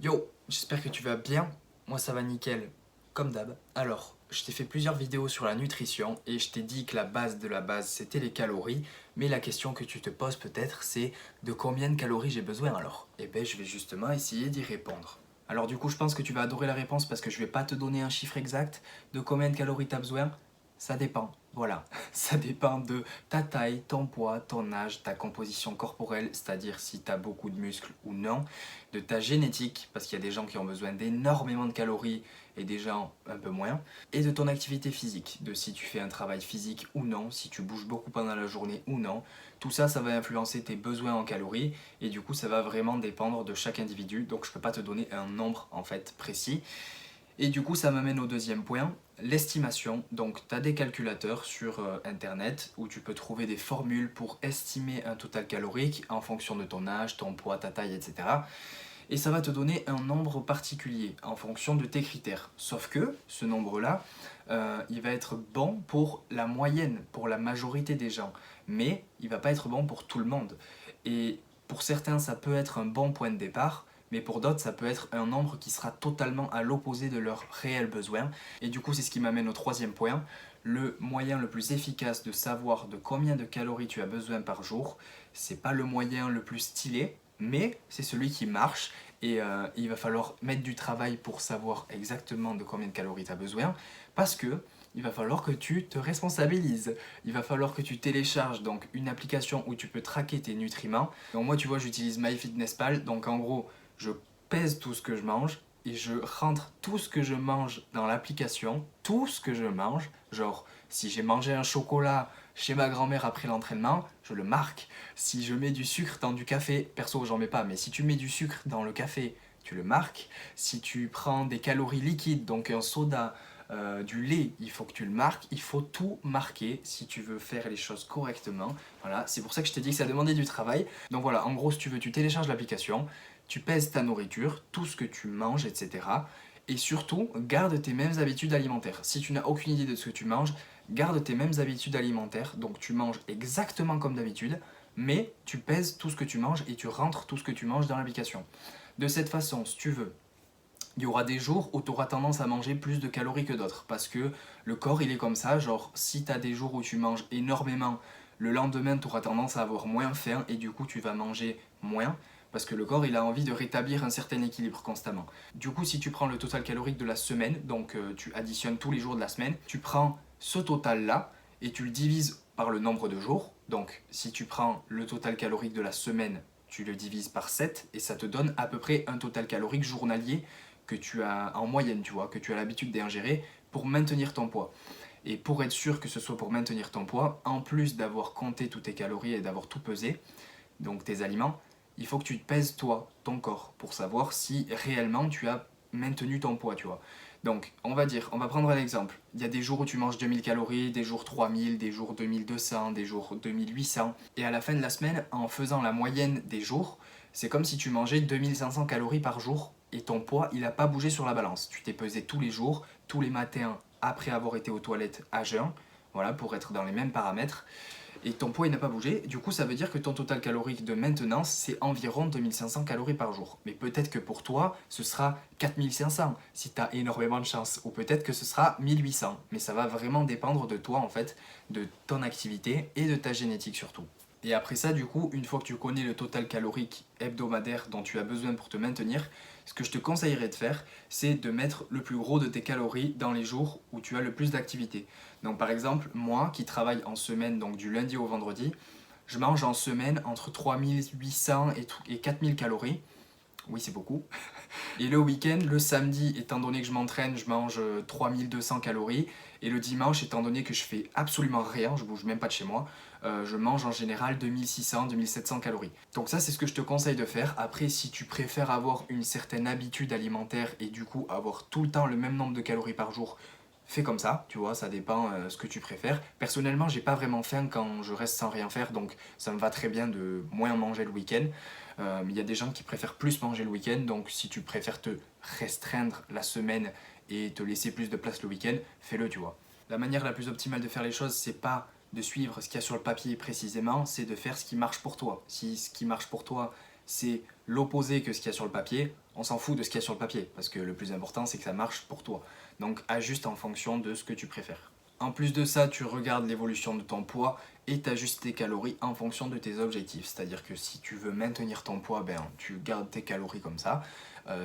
Yo, j'espère que tu vas bien. Moi ça va nickel, comme d'hab. Alors, je t'ai fait plusieurs vidéos sur la nutrition et je t'ai dit que la base de la base c'était les calories. Mais la question que tu te poses peut-être c'est de combien de calories j'ai besoin alors? Eh ben je vais justement essayer d'y répondre. Alors du coup je pense que tu vas adorer la réponse parce que je vais pas te donner un chiffre exact de combien de calories tu as besoin. Ça dépend, voilà. Ça dépend de ta taille, ton poids, ton âge, ta composition corporelle, c'est-à-dire si tu as beaucoup de muscles ou non, de ta génétique, parce qu'il y a des gens qui ont besoin d'énormément de calories et des gens un peu moins, et de ton activité physique, de si tu fais un travail physique ou non, si tu bouges beaucoup pendant la journée ou non. Tout ça, ça va influencer tes besoins en calories et du coup, ça va vraiment dépendre de chaque individu. Donc, je ne peux pas te donner un nombre en fait précis. Et du coup, ça m'amène au deuxième point, l'estimation. Donc, tu as des calculateurs sur Internet où tu peux trouver des formules pour estimer un total calorique en fonction de ton âge, ton poids, ta taille, etc. Et ça va te donner un nombre particulier en fonction de tes critères. Sauf que ce nombre-là, il va être bon pour la moyenne, pour la majorité des gens. Mais il va pas être bon pour tout le monde. Et pour certains, ça peut être un bon point de départ, mais pour d'autres, ça peut être un nombre qui sera totalement à l'opposé de leurs réels besoins. Et du coup, c'est ce qui m'amène au troisième point. Le moyen le plus efficace de savoir de combien de calories tu as besoin par jour, c'est pas le moyen le plus stylé, mais c'est celui qui marche et il va falloir mettre du travail pour savoir exactement de combien de calories tu as besoin parce que il va falloir que tu te responsabilises. Il va falloir que tu télécharges donc une application où tu peux traquer tes nutriments. Donc moi tu vois j'utilise MyFitnessPal, donc en gros je pèse tout ce que je mange et je rentre tout ce que je mange dans l'application, tout ce que je mange, genre si j'ai mangé un chocolat chez ma grand-mère après l'entraînement, je le marque. Si je mets du sucre dans du café, perso j'en mets pas, mais si tu mets du sucre dans le café, tu le marques. Si tu prends des calories liquides, donc un soda, du lait, il faut que tu le marques. Il faut tout marquer si tu veux faire les choses correctement. Voilà, c'est pour ça que je t'ai dit que ça demandait du travail. Donc voilà, en gros, si tu veux, tu télécharges l'application, tu pèses ta nourriture, tout ce que tu manges, etc. Et surtout, garde tes mêmes habitudes alimentaires. Si tu n'as aucune idée de ce que tu manges, garde tes mêmes habitudes alimentaires. Donc tu manges exactement comme d'habitude, mais tu pèses tout ce que tu manges et tu rentres tout ce que tu manges dans l'application. De cette façon, si tu veux, il y aura des jours où tu auras tendance à manger plus de calories que d'autres parce que le corps il est comme ça, genre si tu as des jours où tu manges énormément, le lendemain tu auras tendance à avoir moins faim et du coup tu vas manger moins parce que le corps il a envie de rétablir un certain équilibre constamment. Du coup si tu prends le total calorique de la semaine, donc tu additionnes tous les jours de la semaine, tu prends ce total là et tu le divises par le nombre de jours. Donc si tu prends le total calorique de la semaine, tu le divises par 7 et ça te donne à peu près un total calorique journalier que tu as en moyenne, tu vois, que tu as l'habitude d'ingérer pour maintenir ton poids. Et pour être sûr que ce soit pour maintenir ton poids, en plus d'avoir compté toutes tes calories et d'avoir tout pesé, donc tes aliments, il faut que tu te pèses toi, ton corps, pour savoir si réellement tu as maintenu ton poids, tu vois. Donc, on va prendre un exemple. Il y a des jours où tu manges 2000 calories, des jours 3000, des jours 2200, des jours 2800. Et à la fin de la semaine, en faisant la moyenne des jours, c'est comme si tu mangeais 2500 calories par jour et ton poids, il n'a pas bougé sur la balance. Tu t'es pesé tous les jours, tous les matins, après avoir été aux toilettes à jeun, voilà, pour être dans les mêmes paramètres et ton poids il n'a pas bougé, du coup ça veut dire que ton total calorique de maintenance c'est environ 2500 calories par jour. Mais peut-être que pour toi ce sera 4500 si tu as énormément de chance, ou peut-être que ce sera 1800, mais ça va vraiment dépendre de toi en fait, de ton activité et de ta génétique surtout. Et après ça, du coup, une fois que tu connais le total calorique hebdomadaire dont tu as besoin pour te maintenir, ce que je te conseillerais de faire, c'est de mettre le plus gros de tes calories dans les jours où tu as le plus d'activité. Donc par exemple, moi qui travaille en semaine, donc du lundi au vendredi, je mange en semaine entre 3800 et 4000 calories. Oui, c'est beaucoup. Et le week-end, le samedi, étant donné que je m'entraîne, je mange 3200 calories. Et le dimanche, étant donné que je fais absolument rien, je bouge même pas de chez moi, je mange en général 2600-2700 calories. Donc ça, c'est ce que je te conseille de faire. Après, si tu préfères avoir une certaine habitude alimentaire et du coup avoir tout le temps le même nombre de calories par jour, fais comme ça, tu vois, ça dépend ce que tu préfères. Personnellement, j'ai pas vraiment faim quand je reste sans rien faire, donc ça me va très bien de moins manger le week-end. Il y a des gens qui préfèrent plus manger le week-end, donc si tu préfères te restreindre la semaine et te laisser plus de place le week-end, fais-le, tu vois. La manière la plus optimale de faire les choses, c'est pas de suivre ce qu'il y a sur le papier précisément, c'est de faire ce qui marche pour toi. Si ce qui marche pour toi, c'est l'opposé que ce qu'il y a sur le papier, On s'en fout de ce qu'il y a sur le papier, parce que le plus important c'est que ça marche pour toi. Donc ajuste en fonction de ce que tu préfères. En plus de ça, tu regardes l'évolution de ton poids et tu ajustes tes calories en fonction de tes objectifs. C'est-à-dire que si tu veux maintenir ton poids, ben, tu gardes tes calories comme ça.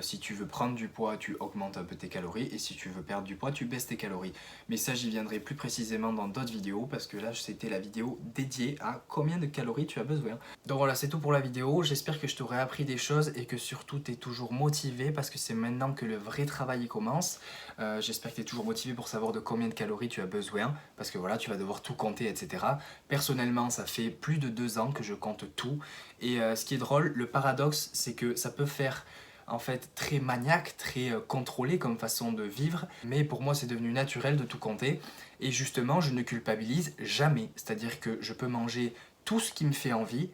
Si tu veux prendre du poids, tu augmentes un peu tes calories. Et si tu veux perdre du poids, tu baisses tes calories. Mais ça, j'y viendrai plus précisément dans d'autres vidéos parce que là, c'était la vidéo dédiée à combien de calories tu as besoin. Donc voilà, c'est tout pour la vidéo. J'espère que je t'aurai appris des choses et que surtout, tu es toujours motivé parce que c'est maintenant que le vrai travail commence. J'espère que tu es toujours motivé pour savoir de combien de calories tu as besoin parce que voilà, tu vas devoir tout compter, etc. Personnellement, ça fait plus de 2 ans que je compte tout. Et ce qui est drôle, le paradoxe, c'est que ça peut faire en fait très maniaque, très contrôlé comme façon de vivre, mais pour moi c'est devenu naturel de tout compter. Et justement, je ne culpabilise jamais. C'est-à-dire que je peux manger tout ce qui me fait envie.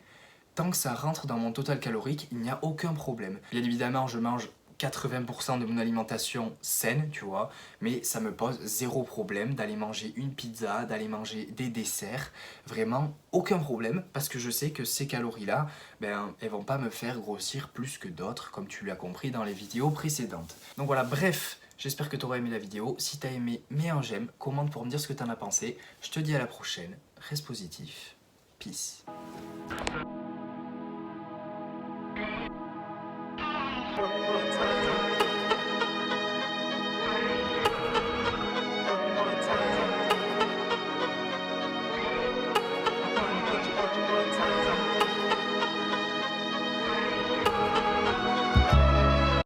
Tant que ça rentre dans mon total calorique, il n'y a aucun problème. Bien évidemment, je mange 80% de mon alimentation saine, tu vois, mais ça me pose zéro problème d'aller manger une pizza, d'aller manger des desserts, vraiment aucun problème, parce que je sais que ces calories-là, ben, elles vont pas me faire grossir plus que d'autres, comme tu l'as compris dans les vidéos précédentes. Donc voilà, bref, j'espère que tu auras aimé la vidéo. Si tu as aimé, mets un j'aime, commente pour me dire ce que tu en as pensé. Je te dis à la prochaine, reste positif, peace.